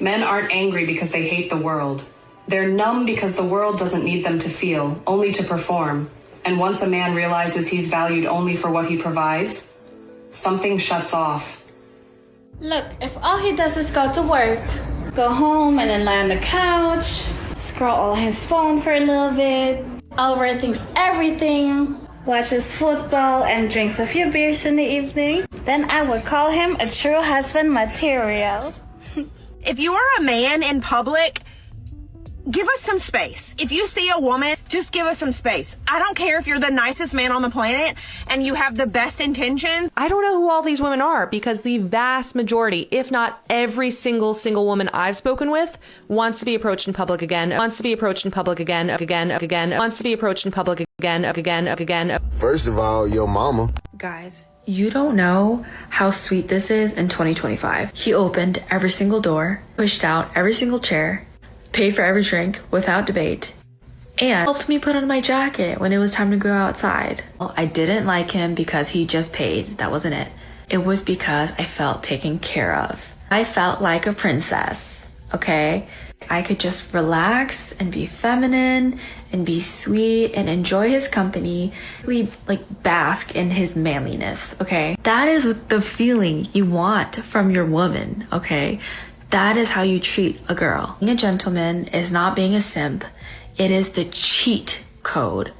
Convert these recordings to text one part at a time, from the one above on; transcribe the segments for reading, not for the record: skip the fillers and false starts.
Men aren't angry because they hate the world. They're numb because the world doesn't need them to feel, only to perform. And once a man realizes he's valued only for what he provides, something shuts off. Look, if all he does is go to work, go home and then lie on the couch, scroll on his phone for a little bit, overthinks everything, watches football and drinks a few beers in the evening, then I would call him a true husband material. If you are a man in public, give us some space. If you see a woman, just give us some space. I don't care if you're the nicest man on the planet and you have the best intentions. I don't know who all these women are, because the vast majority, if not every single woman I've spoken with, wants to be approached in public again, wants to be approached in public again, wants to be approached in public again. First of all, your mama. Guys, you don't know how sweet this is in 2025. He opened every single door, pushed out every single chair, paid for every drink without debate, and helped me put on my jacket when it was time to go outside. Well, I didn't like him because he just paid. That wasn't it. It was because I felt taken care of. I felt like a princess, okay? I could just relax and be feminine and be sweet and enjoy his company, really like bask in his manliness, okay? That is the feeling you want from your woman, okay? That is how you treat a girl. Being a gentleman is not being a simp. It is the cheat code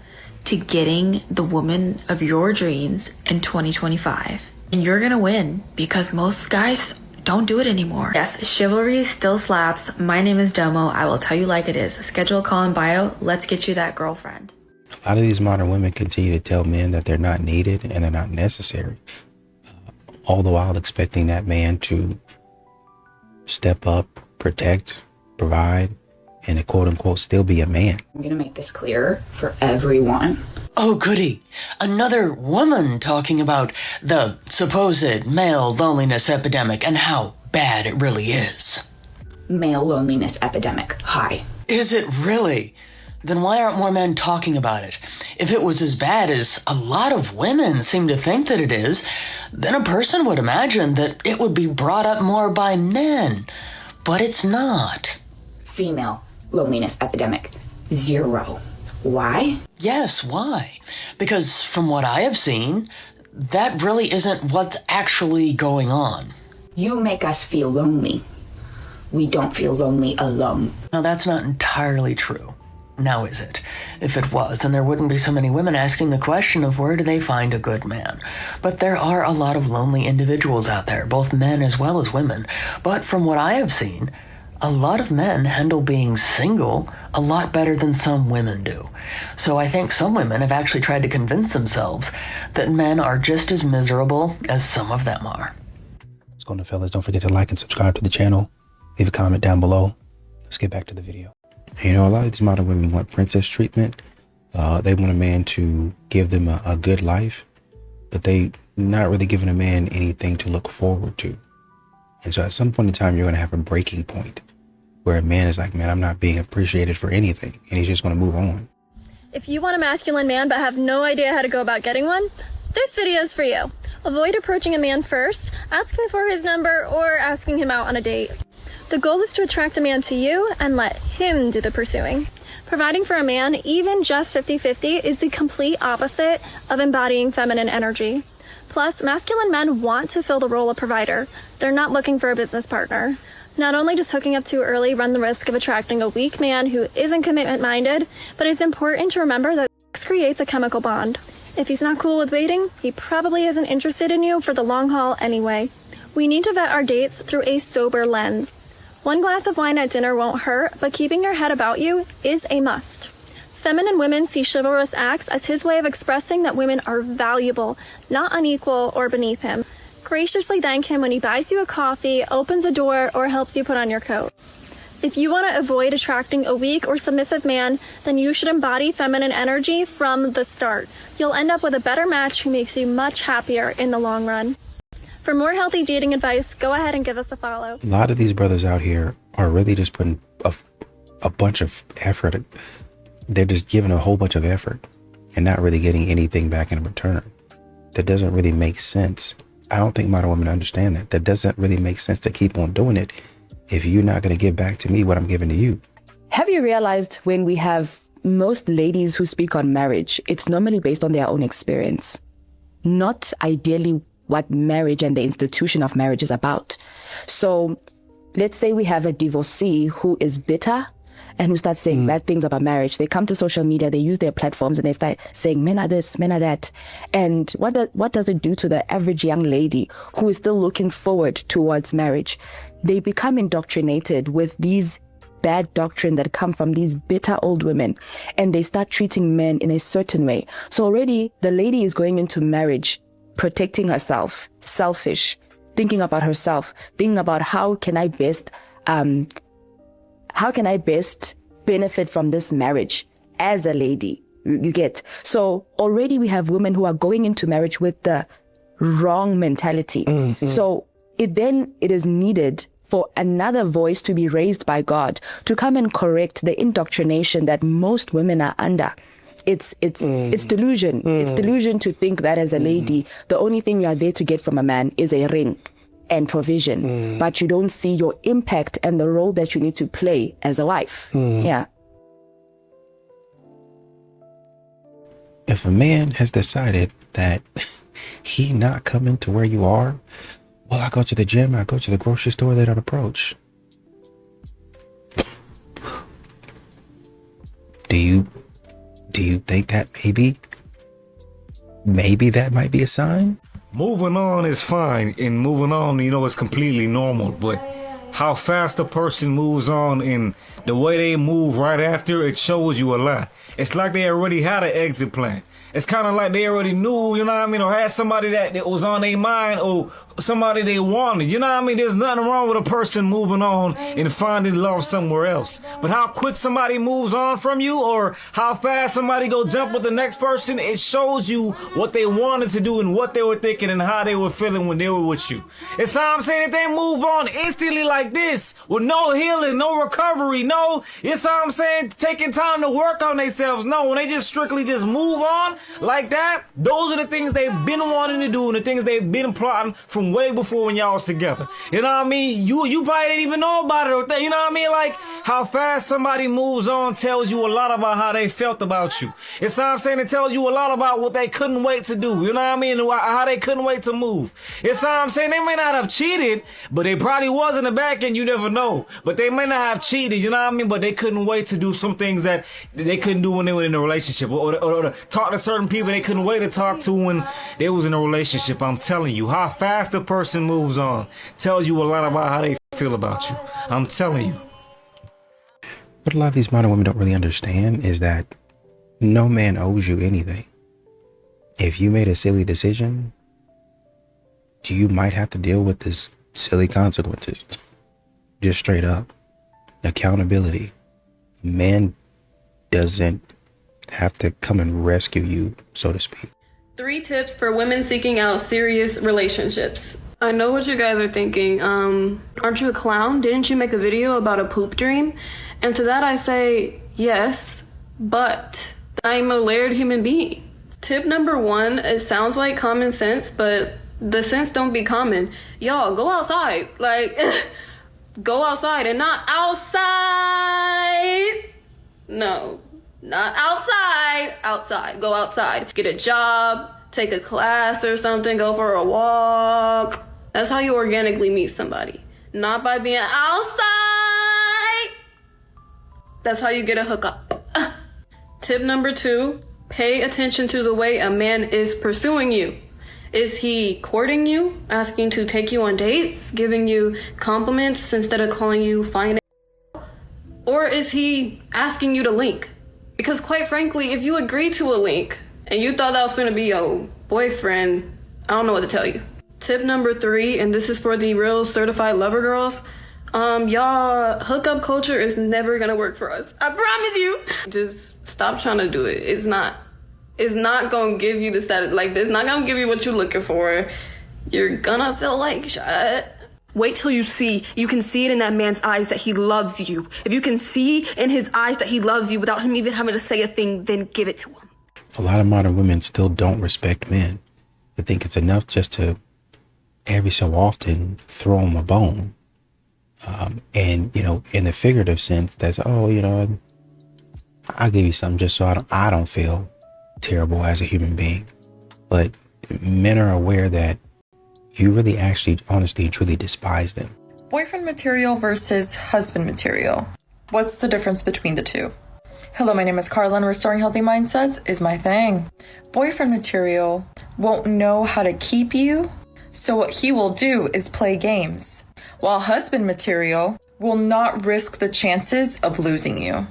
to getting the woman of your dreams in 2025. And you're gonna win because most guys don't do it anymore. Yes, chivalry still slaps. My name is Domo. I will tell you like it is. Schedule a call in bio. Let's get you that girlfriend. A lot of these modern women continue to tell men that they're not needed and they're not necessary, all the while expecting that man to step up, protect, provide, and quote unquote still be a man. I'm gonna make this clear for everyone. Oh, goody. Another woman talking about the supposed male loneliness epidemic and how bad it really is. Male loneliness epidemic. Hi. Is it really? Then why aren't more men talking about it? If it was as bad as a lot of women seem to think that it is, then a person would imagine that it would be brought up more by men. But it's not. Female loneliness epidemic. 0. Why? Yes, why? Because from what I have seen, that really isn't what's actually going on. You make us feel lonely. We don't feel lonely alone. Now, that's not entirely true. Now is it? If it was, then there wouldn't be so many women asking the question of where do they find a good man. But there are a lot of lonely individuals out there, both men as well as women. But from what I have seen, a lot of men handle being single a lot better than some women do. So I think some women have actually tried to convince themselves that men are just as miserable as some of them are. What's going on, fellas? Don't forget to like and subscribe to the channel. Leave a comment down below. Let's get back to the video. You know, a lot of these modern women want princess treatment. They want a man to give them a good life, but they not really giving a man anything to look forward to. And so at some point in time, you're going to have a breaking point where a man is like, man, I'm not being appreciated for anything. And he's just going to move on. If you want a masculine man but have no idea how to go about getting one, this video is for you. Avoid approaching a man first, asking for his number, or asking him out on a date. The goal is to attract a man to you and let him do the pursuing. Providing for a man, even just 50-50, is the complete opposite of embodying feminine energy. Plus, masculine men want to fill the role of provider. They're not looking for a business partner. Not only does hooking up too early run the risk of attracting a weak man who isn't commitment-minded, but it's important to remember that sex creates a chemical bond. If he's not cool with waiting, he probably isn't interested in you for the long haul anyway. We need to vet our dates through a sober lens. One glass of wine at dinner won't hurt, but keeping your head about you is a must. Feminine women see chivalrous acts as his way of expressing that women are valuable, not unequal or beneath him. Graciously thank him when he buys you a coffee, opens a door, or helps you put on your coat. If you want to avoid attracting a weak or submissive man, then you should embody feminine energy from the start. You'll end up with a better match who makes you much happier in the long run. For more healthy dating advice, go ahead and give us a follow. A lot of these brothers out here are really just putting a bunch of effort. They're just giving a whole bunch of effort and not really getting anything back in return. That doesn't really make sense. I don't think modern women understand that. That doesn't really make sense to keep on doing it if you're not going to give back to me what I'm giving to you. Have you realized when we have most ladies who speak on marriage, it's normally based on their own experience, not ideally what marriage and the institution of marriage is about. So let's say we have a divorcee who is bitter and who starts saying bad things about marriage. They come to social media, they use their platforms, and they start saying men are this, men are that. And what does it do to the average young lady who is still looking forward towards marriage? They become indoctrinated with these bad doctrine that come from these bitter old women, and they start treating men in a certain way. So already the lady is going into marriage protecting herself, selfish, thinking about herself, thinking about how can I best benefit from this marriage as a lady. You get? So already we have women who are going into marriage with the wrong mentality. So it is needed for another voice to be raised by God to come and correct the indoctrination that most women are under. It's delusion. It's delusion to think that as a lady, the only thing you are there to get from a man is a ring and provision, but you don't see your impact and the role that you need to play as a wife. Yeah. If a man has decided that he not coming to where you are, well, I go to the gym, I go to the grocery store, they don't approach. Do you think that maybe that might be a sign? Moving on is fine, and moving on, it's completely normal, but how fast a person moves on and the way they move right after, it shows you a lot. It's like they already had an exit plan. It's kind of like they already knew, or had somebody that was on their mind, or somebody they wanted, There's nothing wrong with a person moving on and finding love somewhere else. But how quick somebody moves on from you, or how fast somebody go jump with the next person, it shows you what they wanted to do and what they were thinking and how they were feeling when they were with you. It's how I'm saying, if they move on instantly like this, with no healing, no recovery, it's how I'm saying, taking time to work on themselves. No, when they just strictly just move on like that, those are the things they've been wanting to do and the things they've been plotting from way before when y'all was together. You know what I mean? You probably didn't even know about it, or you know what I mean? Like, how fast somebody moves on tells you a lot about how they felt about you. It's how I'm saying, it tells you a lot about what they couldn't wait to do. You know what I mean? How they couldn't wait to move. It's how I'm saying, they may not have cheated, but they probably was in the back end, you never know. But they may not have cheated, you know what I mean? But they couldn't wait to do some things that they couldn't do when they were in a relationship, or to talk to certain people they couldn't wait to talk to when they was in a relationship. I'm telling you, how fast a person moves on tells you a lot about how they feel about you. I'm telling you. What a lot of these modern women don't really understand is that no man owes you anything. If you made a silly decision, you might have to deal with this silly consequences. Just straight up. Accountability. Man doesn't have to come and rescue you, so to speak. 3 tips for women seeking out serious relationships. I know what you guys are thinking. Aren't you a clown? Didn't you make a video about a poop dream? And to that I say, yes, but I'm a layered human being. Tip number 1, it sounds like common sense, but the sense don't be common. Y'all, go outside. Like, go outside and not outside. No. Not outside. Outside. Go outside. Get a job. Take a class or something. Go for a walk. That's how you organically meet somebody. Not by being outside. That's how you get a hookup. Tip number 2. Pay attention to the way a man is pursuing you. Is he courting you? Asking to take you on dates? Giving you compliments instead of calling you fine? Or is he asking you to link? Because quite frankly, if you agree to a link and you thought that was going to be your boyfriend, I don't know what to tell you. Tip number 3, and this is for the real certified lover girls. Y'all, hookup culture is never going to work for us. I promise you. Just stop trying to do it. It's not going to give you the status. Like, it's not going to give you what you're looking for. You're going to feel like shit. Wait till you can see it in that man's eyes that he loves you. If you can see in his eyes that he loves you without him even having to say a thing, then give it to him. A lot of modern women still don't respect men. They think it's enough just to every so often throw them a bone. And, you know, in the figurative sense, that's, oh, you know, I'll give you something just so I don't feel terrible as a human being. But men are aware that you really actually, honestly and truly despise them. Boyfriend material versus husband material. What's the difference between the two? Hello, my name is Carla, and restoring healthy mindsets is my thing. Boyfriend material won't know how to keep you, so what he will do is play games, while husband material will not risk the chances of losing you.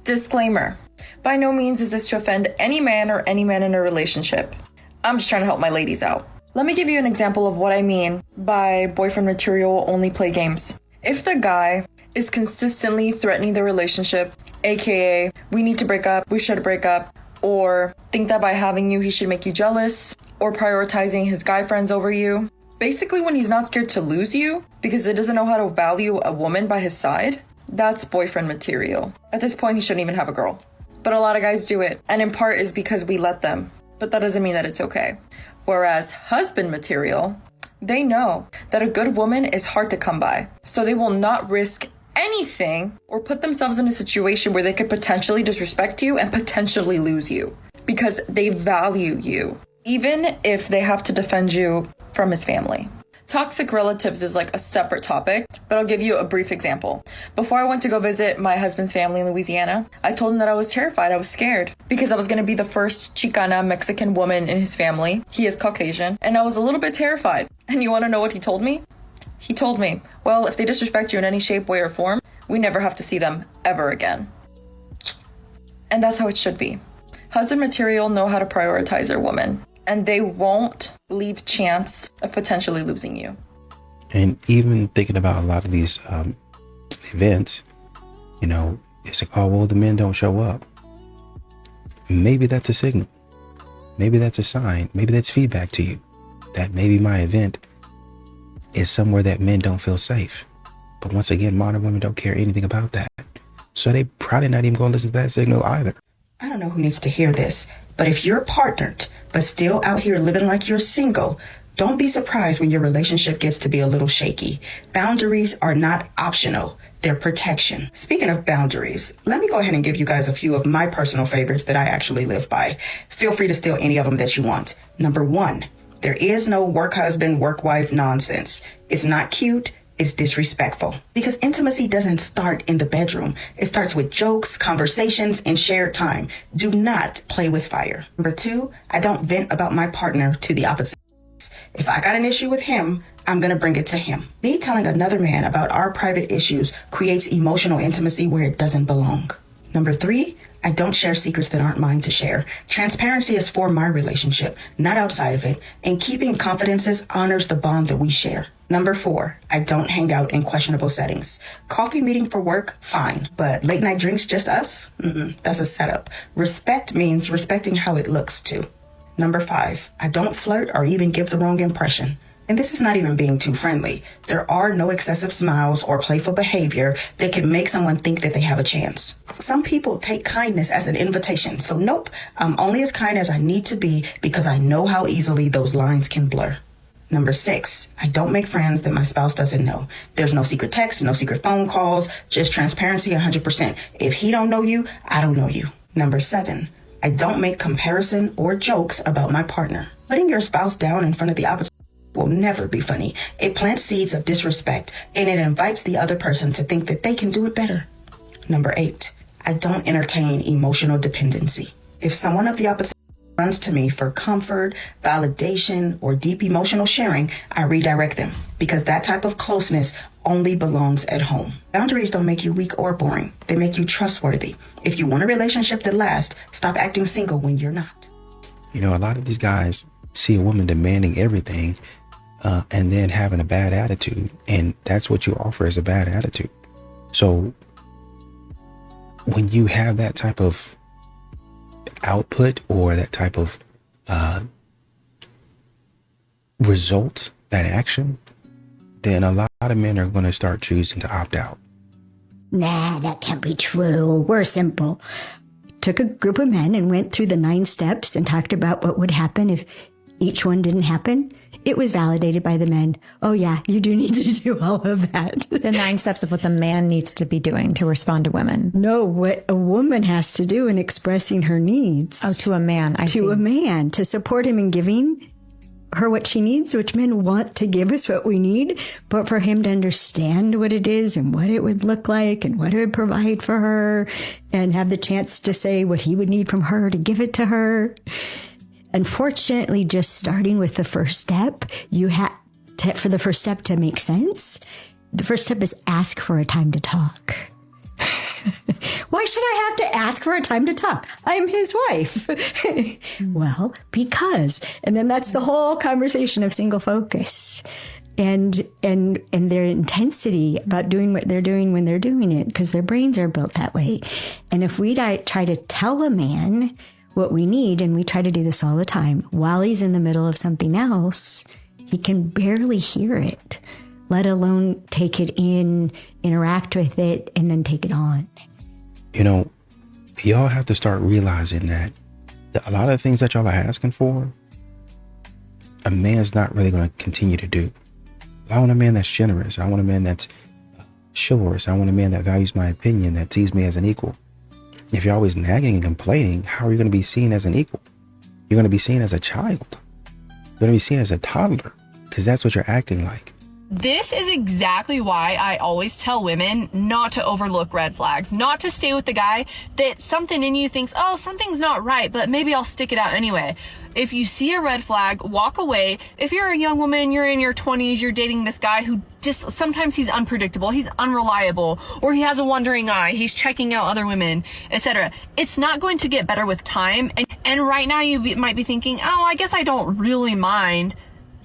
Disclaimer, by no means is this to offend any man or any man in a relationship. I'm just trying to help my ladies out. Let me give you an example of what I mean by boyfriend material will only play games. If the guy is consistently threatening the relationship, aka we need to break up, we should break up, or think that by having you he should make you jealous, or prioritizing his guy friends over you, basically when he's not scared to lose you because he doesn't know how to value a woman by his side, that's boyfriend material. At this point he shouldn't even have a girl. But a lot of guys do it, and in part is because we let them, but that doesn't mean that it's okay. Whereas husband material, they know that a good woman is hard to come by, so they will not risk anything or put themselves in a situation where they could potentially disrespect you and potentially lose you because they value you, even if they have to defend you from his family. Toxic relatives is like a separate topic, but I'll give you a brief example. Before I went to go visit my husband's family in Louisiana, I told him that I was terrified, I was scared, because I was going to be the first Chicana Mexican woman in his family. He is Caucasian, and I was a little bit terrified. And you want to know what he told me? He told me, well, if they disrespect you in any shape, way, or form, we never have to see them ever again. And that's how it should be. Husband material know how to prioritize their woman, and they won't leave chance of potentially losing you. And even thinking about a lot of these events, you know, it's like, oh, well, the men don't show up. Maybe that's a signal. Maybe that's a sign. Maybe that's feedback to you that maybe my event is somewhere that men don't feel safe. But once again, modern women don't care anything about that. So they probably not even going to listen to that signal either. I don't know who needs to hear this, but if you're partnered, but still out here living like you're single, don't be surprised when your relationship gets to be a little shaky. Boundaries are not optional. They're protection. Speaking of boundaries, let me go ahead and give you guys a few of my personal favorites that I actually live by. Feel free to steal any of them that you want. Number 1, there is no work husband, work wife nonsense. It's not cute. It's disrespectful. Because intimacy doesn't start in the bedroom. It starts with jokes, conversations, and shared time. Do not play with fire. Number 2, I don't vent about my partner to the opposite. If I got an issue with him, I'm going to bring it to him. Me telling another man about our private issues creates emotional intimacy where it doesn't belong. Number 3, I don't share secrets that aren't mine to share. Transparency is for my relationship, not outside of it, and keeping confidences honors the bond that we share. Number 4, I don't hang out in questionable settings. Coffee meeting for work, fine. But late night drinks, just us? That's a setup. Respect means respecting how it looks too. Number 5, I don't flirt or even give the wrong impression. And this is not even being too friendly. There are no excessive smiles or playful behavior that can make someone think that they have a chance. Some people take kindness as an invitation. So nope, I'm only as kind as I need to be because I know how easily those lines can blur. Number 6, I don't make friends that my spouse doesn't know. There's no secret texts, no secret phone calls, just transparency 100%. If he don't know you, I don't know you. Number 7, I don't make comparison or jokes about my partner. Putting your spouse down in front of the opposite will never be funny. It plants seeds of disrespect, and it invites the other person to think that they can do it better. Number 8, I don't entertain emotional dependency. If someone of the opposite runs to me for comfort, validation, or deep emotional sharing, I redirect them because that type of closeness only belongs at home. Boundaries don't make you weak or boring. They make you trustworthy. If you want a relationship that lasts, stop acting single when you're not. You know, a lot of these guys see a woman demanding everything and then having a bad attitude. And that's what you offer is a bad attitude. So when you have that type of output or that type of result, that action, then a lot of men are going to start choosing to opt out. Nah, that can't be true. We're simple. Took a group of men and went through the 9 steps and talked about what would happen if each one didn't happen, it was validated by the men. Oh yeah, you do need to do all of that. The 9 steps of what the man needs to be doing to respond to women. No, what a woman has to do in expressing her needs. Oh, to a man. I see. To a man, to support him in giving her what she needs, which men want to give us what we need, but for him to understand what it is and what it would look like and what it would provide for her and have the chance to say what he would need from her to give it to her. Unfortunately, just starting with the first step, you have to, for the first step to make sense, the first step is ask for a time to talk. Why should I have to ask for a time to talk? I'm his wife. Well, because, and then that's the whole conversation of single focus and their intensity about doing what they're doing when they're doing it, because their brains are built that way. And if we try to tell a man what we need, and we try to do this all the time, while he's in the middle of something else, he can barely hear it, let alone take it in, interact with it, and then take it on. You know, y'all have to start realizing that a lot of the things that y'all are asking for, a man's not really going to continue to do. I want a man that's generous. I want a man that's chivalrous. I want a man that values my opinion, that sees me as an equal. If you're always nagging and complaining, how are you going to be seen as an equal? You're going to be seen as a child. You're going to be seen as a toddler, because that's what you're acting like. This is exactly why I always tell women not to overlook red flags, not to stay with the guy that something in you thinks, oh, something's not right, but maybe I'll stick it out anyway. If you see a red flag, walk away. If you're a young woman, you're in your 20s, you're dating this guy who just, sometimes he's unpredictable, he's unreliable, or he has a wandering eye, he's checking out other women, etc. It's not going to get better with time. And right now you might be thinking, oh, I guess I don't really mind.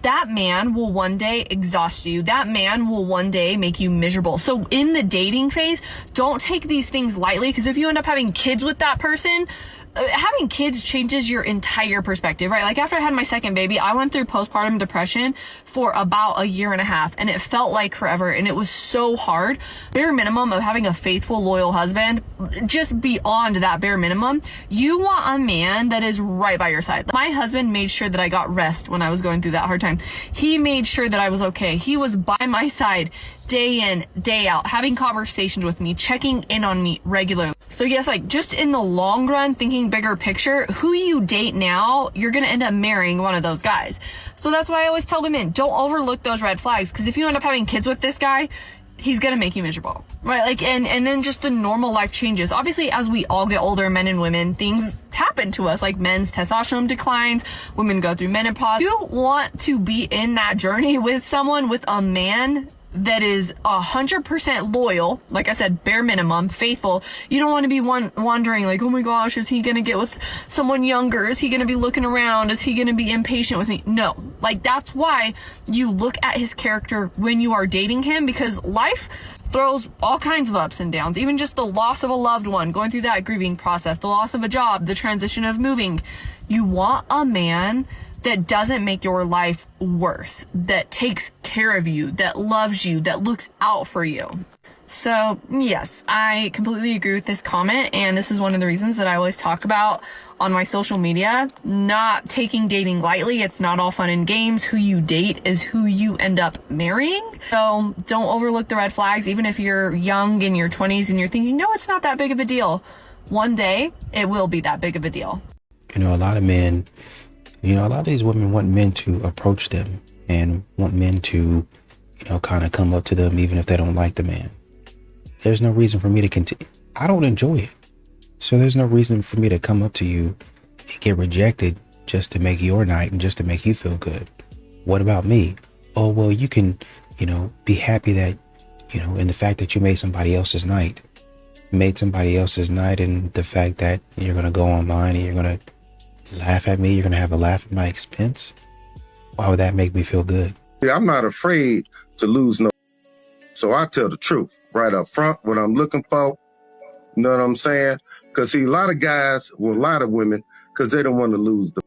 That man will one day exhaust you. That man will one day make you miserable. So in the dating phase, don't take these things lightly, because if you end up having kids with that person, having kids changes your entire perspective, right? Like after I had my second baby, I went through postpartum depression for about 1.5 years, and it felt like forever, and it was so hard. Bare minimum of having a faithful, loyal husband, just beyond that bare minimum, you want a man that is right by your side. My husband made sure that I got rest when I was going through that hard time. He made sure that I was okay. He was by my side day in, day out, having conversations with me, checking in on me regularly. So yes, like just in the long run, thinking bigger picture, who you date now, you're going to end up marrying one of those guys. So that's why I always tell women, don't overlook those red flags, because if you end up having kids with this guy, he's going to make you miserable, right? Like, and then just the normal life changes. Obviously, as we all get older, men and women, things happen to us, like men's testosterone declines, women go through menopause. You want to be in that journey with someone, with a man that is 100% loyal, like I said, bare minimum, faithful. You don't want to be wondering like, oh my gosh, is he going to get with someone younger? Is he going to be looking around? Is he going to be impatient with me? No, like that's why you look at his character when you are dating him, because life throws all kinds of ups and downs, even just the loss of a loved one, going through that grieving process, the loss of a job, the transition of moving. You want a man that doesn't make your life worse, that takes care of you, that loves you, that looks out for you. So yes, I completely agree with this comment, and this is one of the reasons that I always talk about on my social media, not taking dating lightly. It's not all fun and games. Who you date is who you end up marrying. So don't overlook the red flags, even if you're young in your 20s and you're thinking, no, it's not that big of a deal. One day, it will be that big of a deal. You know, a lot of men, a lot of these women want men to approach them and want men to, kind of come up to them even if they don't like the man. There's no reason for me to continue. I don't enjoy it. So there's no reason for me to come up to you and get rejected just to make your night and just to make you feel good. What about me? Oh, well, you can, be happy that, in the fact that you made somebody else's night. Made somebody else's night, and the fact that you're going to go online and you're going to laugh at me, you're going to have a laugh at my expense. Why would that make me feel good? Yeah, I'm not afraid to lose no. So I tell the truth right up front, what I'm looking for. You know what I'm saying? Because see, a lot of guys, well, a lot of women, because they don't want to lose the.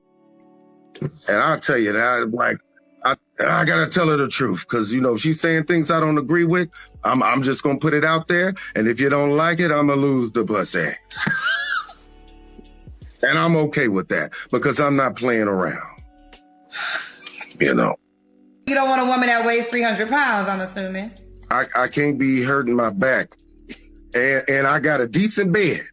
And I'll tell you that, I got to tell her the truth. Because, if she's saying things I don't agree with, I'm just going to put it out there. And if you don't like it, I'm going to lose the pussy. And I'm okay with that because I'm not playing around. You know, You don't want a woman that weighs 300 pounds, I'm assuming. I can't be hurting my back. And I got a decent bed,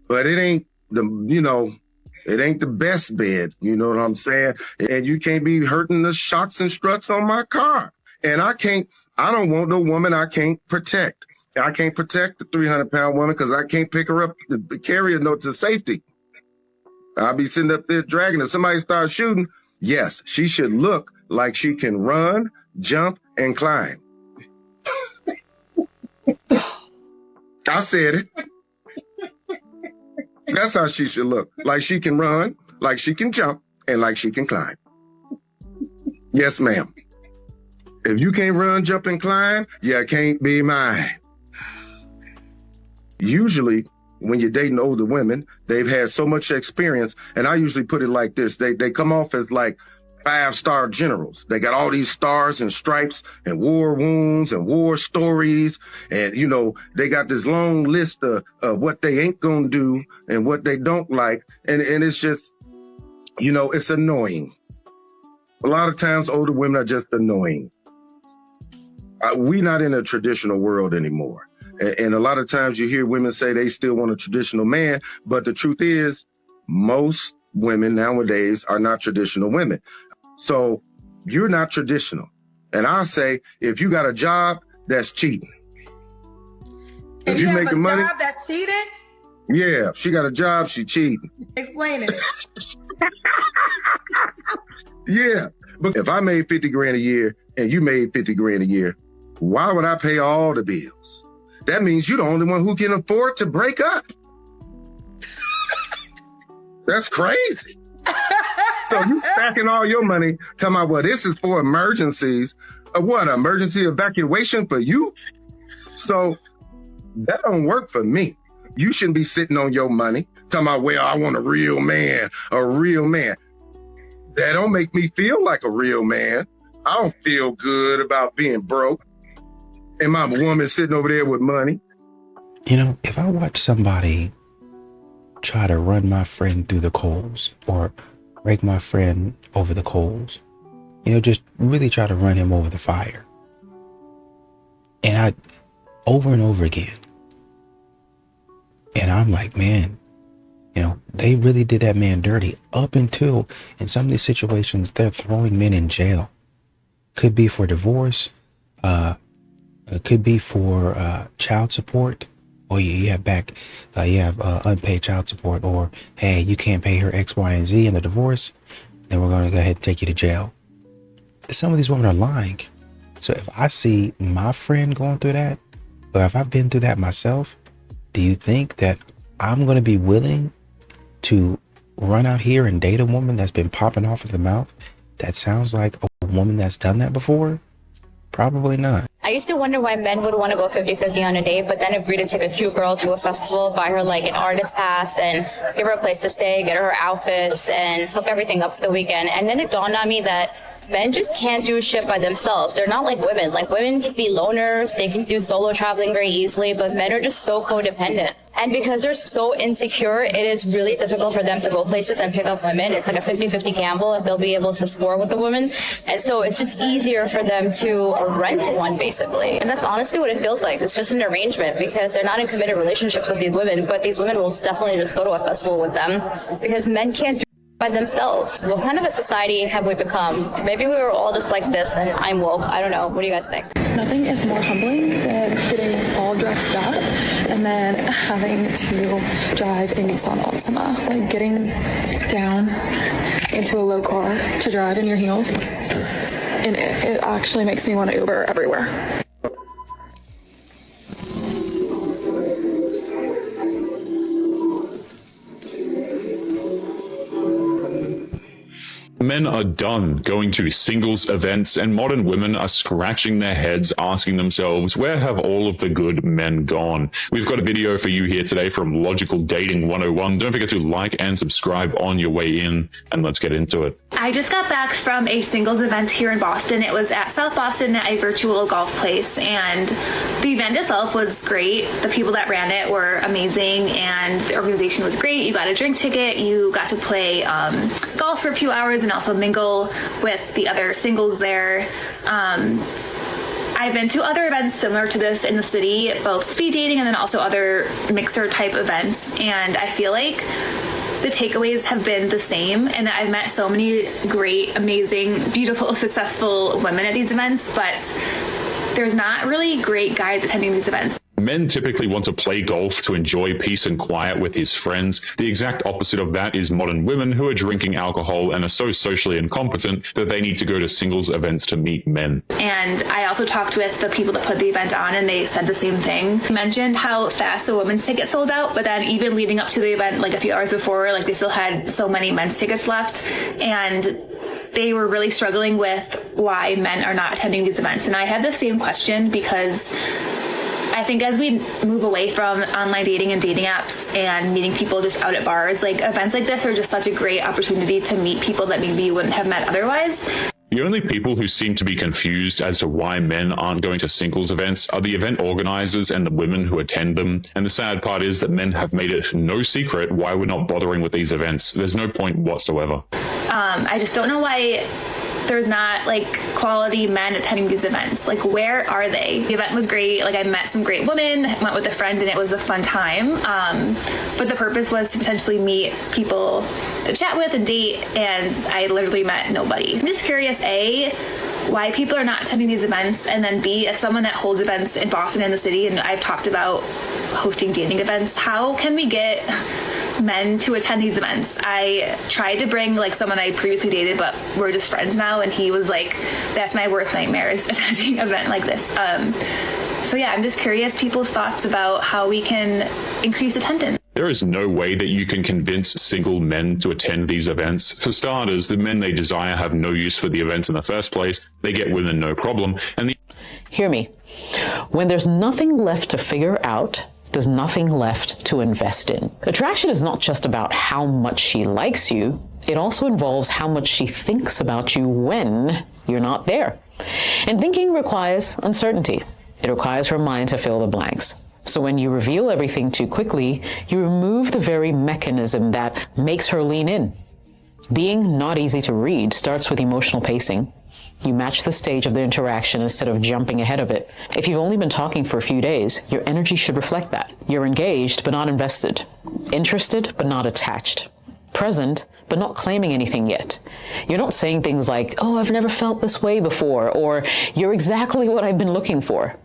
but it ain't it ain't the best bed. You know what I'm saying? And you can't be hurting the shocks and struts on my car. And I don't want no woman I can't protect. I can't protect the 300-pound woman because I can't pick her up, carry her to safety. I'll be sitting up there dragging her. Somebody starts shooting. Yes, she should look like she can run, jump, and climb. I said it. That's how she should look. Like she can run, like she can jump, and like she can climb. Yes, ma'am. If you can't run, jump, and climb, you can't be mine. Usually, when you're dating older women, they've had so much experience, and I usually put it like this. They come off as like 5-star generals. They got all these stars and stripes and war wounds and war stories. And, they got this long list of what they ain't gonna do and what they don't like. And it's just, it's annoying. A lot of times older women are just annoying. We're not in a traditional world anymore. And a lot of times you hear women say they still want a traditional man, but the truth is most women nowadays are not traditional women. So you're not traditional. And I say, if you got a job, that's cheating. If you making money, job that's cheating? Yeah, if she got a job, she cheating. Explain it. Yeah, but if I made 50 grand a year and you made 50 grand a year, why would I pay all the bills? That means you're the only one who can afford to break up. That's crazy. So you stacking all your money, talking about, well, this is for emergencies. What, emergency evacuation for you? So that don't work for me. You shouldn't be sitting on your money, talking about, well, I want a real man. That don't make me feel like a real man. I don't feel good about being broke. And my woman sitting over there with money. If I watch somebody try to run my friend through the coals or rake my friend over the coals, just really try to run him over the fire. And I, over and over again. And I'm like, man, they really did that man dirty up until in some of these situations, they're throwing men in jail. Could be for divorce. It could be for child support, or you have unpaid child support, or hey, you can't pay her X, Y, and Z in the divorce, then we're going to go ahead and take you to jail. Some of these women are lying. So if I see my friend going through that, or if I've been through that myself, do you think that I'm going to be willing to run out here and date a woman that's been popping off at the mouth that sounds like a woman that's done that before? Probably not. I used to wonder why men would want to go 50-50 on a date, but then agree to take a cute girl to a festival, buy her like an artist pass, and give her a place to stay, get her outfits, and hook everything up for the weekend. And then it dawned on me that men just can't do shit by themselves. They're not like women. Like, women can be loners, they can do solo traveling very easily, but men are just so codependent. And because they're so insecure, it is really difficult for them to go places and pick up women. It's like a 50-50 gamble if they'll be able to score with the woman. And so it's just easier for them to rent one, basically. And that's honestly what it feels like. It's just an arrangement because they're not in committed relationships with these women, but these women will definitely just go to a festival with them because men can't do by themselves. What kind of a society have we become? Maybe we were all just like this and I'm woke. I don't know. What do you guys think? Nothing is more humbling than getting all dressed up and then having to drive a Nissan Altima. Like getting down into a low car to drive in your heels. And it actually makes me want to Uber everywhere. Men are done going to singles events, and modern women are scratching their heads asking themselves, where have all of the good men gone? We've got a video for you here today from Logical Dating 101. Don't forget to like and subscribe on your way in, and let's get into it. I just got back from a singles event here in Boston. It was at South Boston at a virtual golf place, and the event itself was great. The people that ran it were amazing, and the organization was great. You got a drink ticket, you got to play golf for a few hours, and also also mingle with the other singles there. I've been to other events similar to this in the city, both speed dating and then also other mixer type events. And I feel like the takeaways have been the same, and I've met so many great, amazing, beautiful, successful women at these events, but there's not really great guys attending these events. Men typically want to play golf to enjoy peace and quiet with his friends. The exact opposite of that is modern women who are drinking alcohol and are so socially incompetent that they need to go to singles events to meet men. And I also talked with the people that put the event on, and they said the same thing. They mentioned how fast the women's tickets sold out, but then even leading up to the event, like a few hours before, like they still had so many men's tickets left. And they were really struggling with why men are not attending these events. And I had the same question, because I think as we move away from online dating and dating apps and meeting people just out at bars, like events like this are just such a great opportunity to meet people that maybe you wouldn't have met otherwise. The only people who seem to be confused as to why men aren't going to singles events are the event organizers and the women who attend them. And the sad part is that men have made it no secret why we're not bothering with these events. There's no point whatsoever. I just don't know why there's not like quality men attending these events. Like, where are they? The event was great. Like, I met some great women, went with a friend, and it was a fun time. But the purpose was to potentially meet people to chat with and date, and I literally met nobody. I'm just curious, A, why people are not attending these events, and then B, as someone that holds events in Boston and the city, and I've talked about hosting dating events, how can we get men to attend these events? I tried to bring like someone I previously dated, but we're just friends now, and he was like, that's my worst nightmare, is attending an event like this. So yeah, I'm just curious people's thoughts about how we can increase attendance. There is no way that you can convince single men to attend these events. For starters, the men they desire have no use for the events in the first place. They get women no problem. And Hear me. When there's nothing left to figure out, there's nothing left to invest in. Attraction is not just about how much she likes you. It also involves how much she thinks about you when you're not there. And thinking requires uncertainty. It requires her mind to fill the blanks. So when you reveal everything too quickly, you remove the very mechanism that makes her lean in. Being not easy to read starts with emotional pacing. You match the stage of the interaction instead of jumping ahead of it. If you've only been talking for a few days, your energy should reflect that. You're engaged, but not invested. Interested, but not attached. Present, but not claiming anything yet. You're not saying things like, oh, I've never felt this way before, or you're exactly what I've been looking for.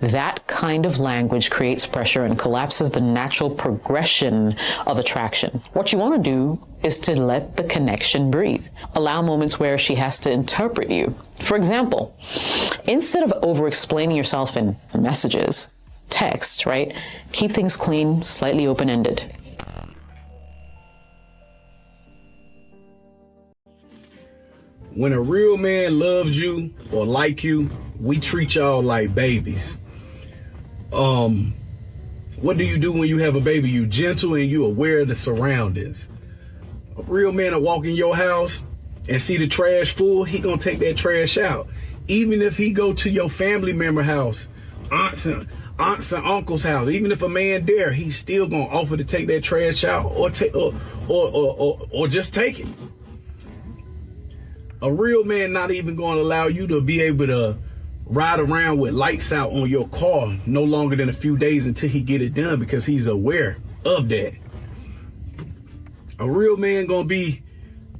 That kind of language creates pressure and collapses the natural progression of attraction. What you want to do is to let the connection breathe. Allow moments where she has to interpret you. For example, instead of over-explaining yourself in messages, text, right? Keep things clean, slightly open-ended. When a real man loves you or like you, we treat y'all like babies. What do you do when you have a baby? You gentle and you aware of the surroundings. A real man will walk in your house and see the trash full, he gonna take that trash out. Even if he go to your family member house, aunts and uncle's house, even if a man there, he's still gonna offer to take that trash out or just take it. A real man not even going to allow you to be able to ride around with lights out on your car no longer than a few days until he get it done, because he's aware of that. A real man going to be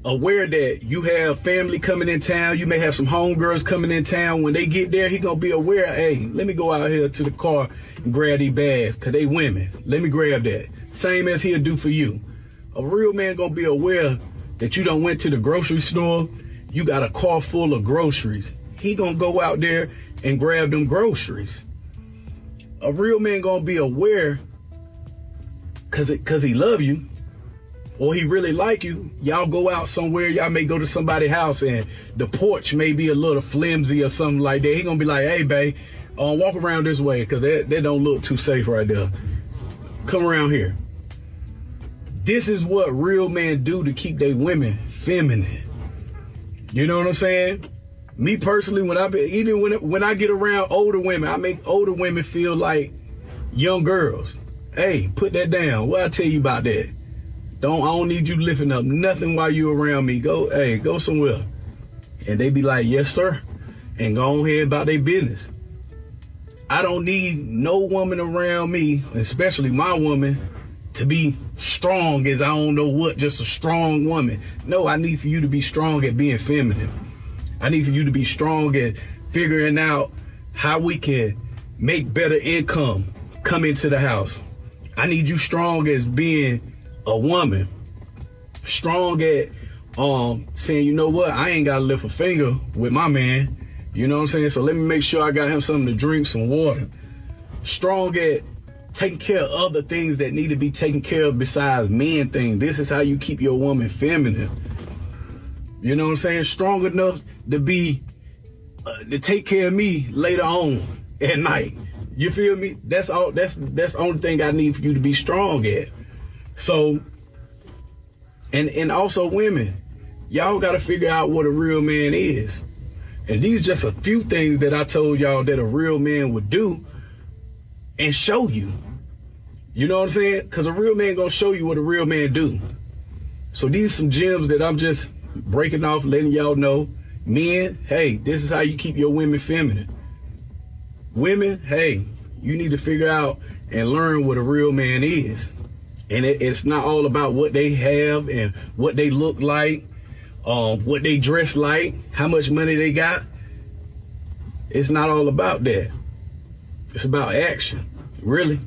aware that you have family coming in town. You may have some homegirls coming in town. When they get there, he going to be aware, hey, let me go out here to the car and grab these bags, because they women. Let me grab that. Same as he'll do for you. A real man going to be aware that you done went to the grocery store. You got a car full of groceries. He gonna go out there and grab them groceries. A real man gonna be aware, cause he love you, or he really like you. Y'all go out somewhere, y'all may go to somebody's house and the porch may be a little flimsy or something like that. He gonna be like, hey babe, walk around this way, cause that don't look too safe right there. Come around here. This is what real men do to keep their women feminine. You know what I'm saying? Me personally, when I get around older women, I make older women feel like young girls. Hey, put that down. What I tell you about that? I don't need you lifting up nothing while you around me. Go somewhere. And they be like, yes, sir. And go on ahead about their business. I don't need no woman around me, especially my woman, to be strong as I don't know what, just a strong woman. No, I need for you to be strong at being feminine. I need for you to be strong at figuring out how we can make better income come into the house. I need you strong as being a woman. Strong at saying, you know what, I ain't got to lift a finger with my man. You know what I'm saying? So let me make sure I got him something to drink, some water. Strong at taking care of other things that need to be taken care of besides men things. This is how you keep your woman feminine. You know what I'm saying? Strong enough to be, to take care of me later on at night. You feel me? That's all. That's the only thing I need for you to be strong at. So, and also women, y'all got to figure out what a real man is. And these are just a few things that I told y'all that a real man would do and show you. You know what I'm saying? Because a real man gonna show you what a real man do. So these are some gems that I'm just breaking off, letting y'all know. Men, hey, this is how you keep your women feminine. Women, hey, you need to figure out and learn what a real man is. And it's not all about what they have and what they look like, what they dress like, how much money they got. It's not all about that. It's about action, really.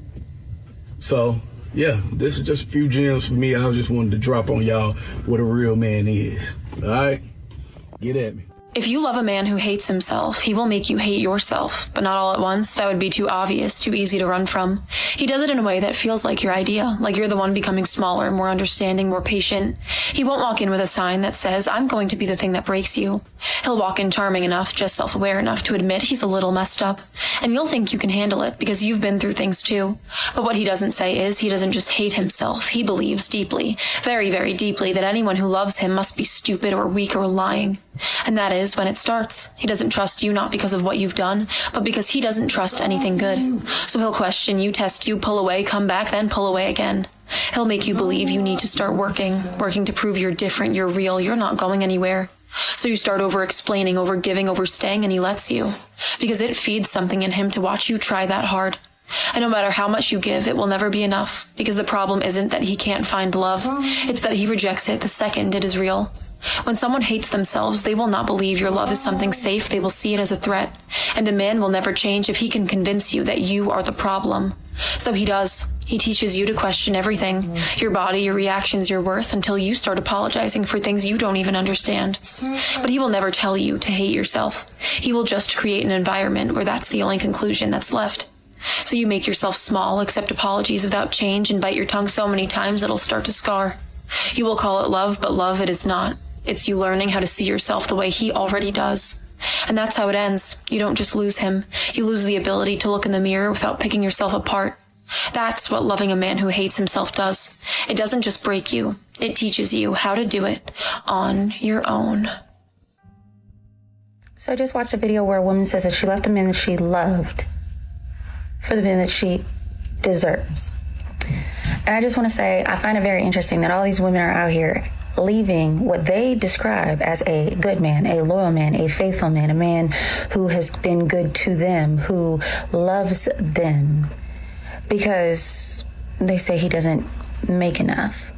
So, yeah, this is just a few gems for me. I just wanted to drop on y'all what a real man is. All right? Get at me. If you love a man who hates himself, he will make you hate yourself, but not all at once. That would be too obvious, too easy to run from. He does it in a way that feels like your idea, like you're the one becoming smaller, more understanding, more patient. He won't walk in with a sign that says, I'm going to be the thing that breaks you. He'll walk in charming enough, just self-aware enough to admit he's a little messed up. And you'll think you can handle it because you've been through things too. But what he doesn't say is he doesn't just hate himself. He believes deeply, very, very deeply, that anyone who loves him must be stupid or weak or lying. And that is when it starts. He doesn't trust you not because of what you've done, but because he doesn't trust anything good. So he'll question you, test you, pull away, come back, then pull away again. He'll make you believe you need to start working to prove you're different, you're real, you're not going anywhere. So you start over-explaining, over-giving, overstaying, and he lets you. Because it feeds something in him to watch you try that hard. And no matter how much you give, it will never be enough. Because the problem isn't that he can't find love. It's that he rejects it the second it is real. When someone hates themselves, they will not believe your love is something safe. They will see it as a threat. And a man will never change if he can convince you that you are the problem. So he does. He teaches you to question everything. Your body, your reactions, your worth, until you start apologizing for things you don't even understand. But he will never tell you to hate yourself. He will just create an environment where that's the only conclusion that's left. So you make yourself small, accept apologies without change, and bite your tongue so many times it'll start to scar. You will call it love, but love it is not. It's you learning how to see yourself the way he already does. And that's how it ends. You don't just lose him. You lose the ability to look in the mirror without picking yourself apart. That's what loving a man who hates himself does. It doesn't just break you. It teaches you how to do it on your own. So I just watched a video where a woman says that she left the man that she loved for the man that she deserves. And I just want to say, I find it very interesting that all these women are out here leaving what they describe as a good man, a loyal man, a faithful man, a man who has been good to them, who loves them, because they say he doesn't make enough.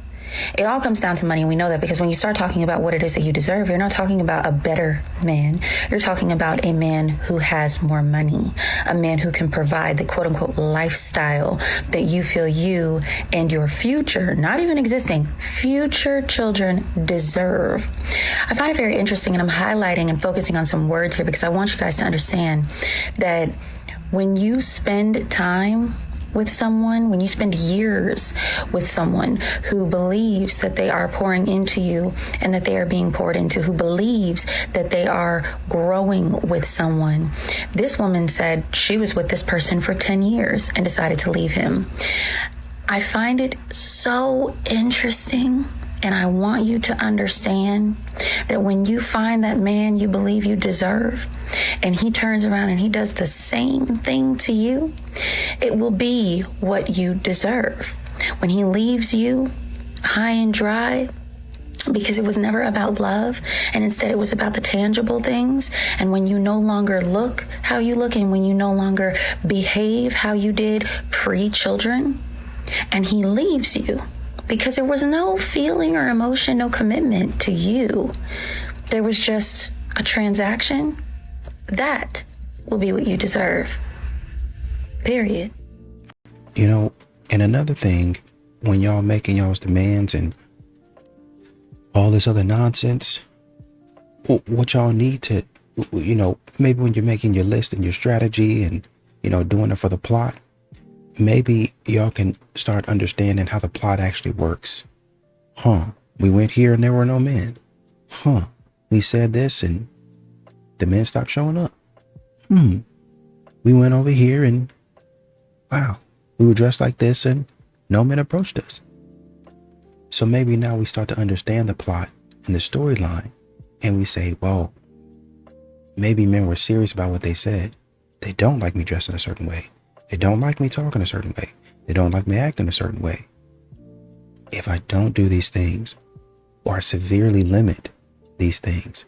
It all comes down to money, and we know that because when you start talking about what it is that you deserve, you're not talking about a better man. You're talking about a man who has more money, a man who can provide the quote-unquote lifestyle that you feel you and your future, not even existing, future children deserve. I find it very interesting, and I'm highlighting and focusing on some words here because I want you guys to understand that when you spend time with someone, when you spend years with someone who believes that they are pouring into you and that they are being poured into, who believes that they are growing with someone. This woman said she was with this person for 10 years and decided to leave him. I find it so interesting, and I want you to understand that when you find that man you believe you deserve, and he turns around and he does the same thing to you, it will be what you deserve. When he leaves you, high and dry because it was never about love, and instead it was about the tangible things. And when you no longer look how you look, and when you no longer behave how you did pre-children, and he leaves you because there was no feeling or emotion, no commitment to you, there was just a transaction, that will be what you deserve. Period. You know, and another thing, when y'all making y'all's demands and all this other nonsense, what y'all need to, you know, maybe when you're making your list and your strategy and, you know, doing it for the plot, maybe y'all can start understanding how the plot actually works. We went here and there were no men. We said this and the men stopped showing up. We went over here and wow, we were dressed like this and no men approached us. So maybe now we start to understand the plot and the storyline, and we say, well, maybe men were serious about what they said. They don't like me dressed in a certain way. They don't like me talking a certain way. They don't like me acting a certain way. If I don't do these things or severely limit these things,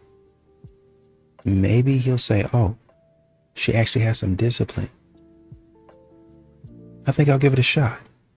maybe he'll say, oh, she actually has some discipline. I think I'll give it a shot.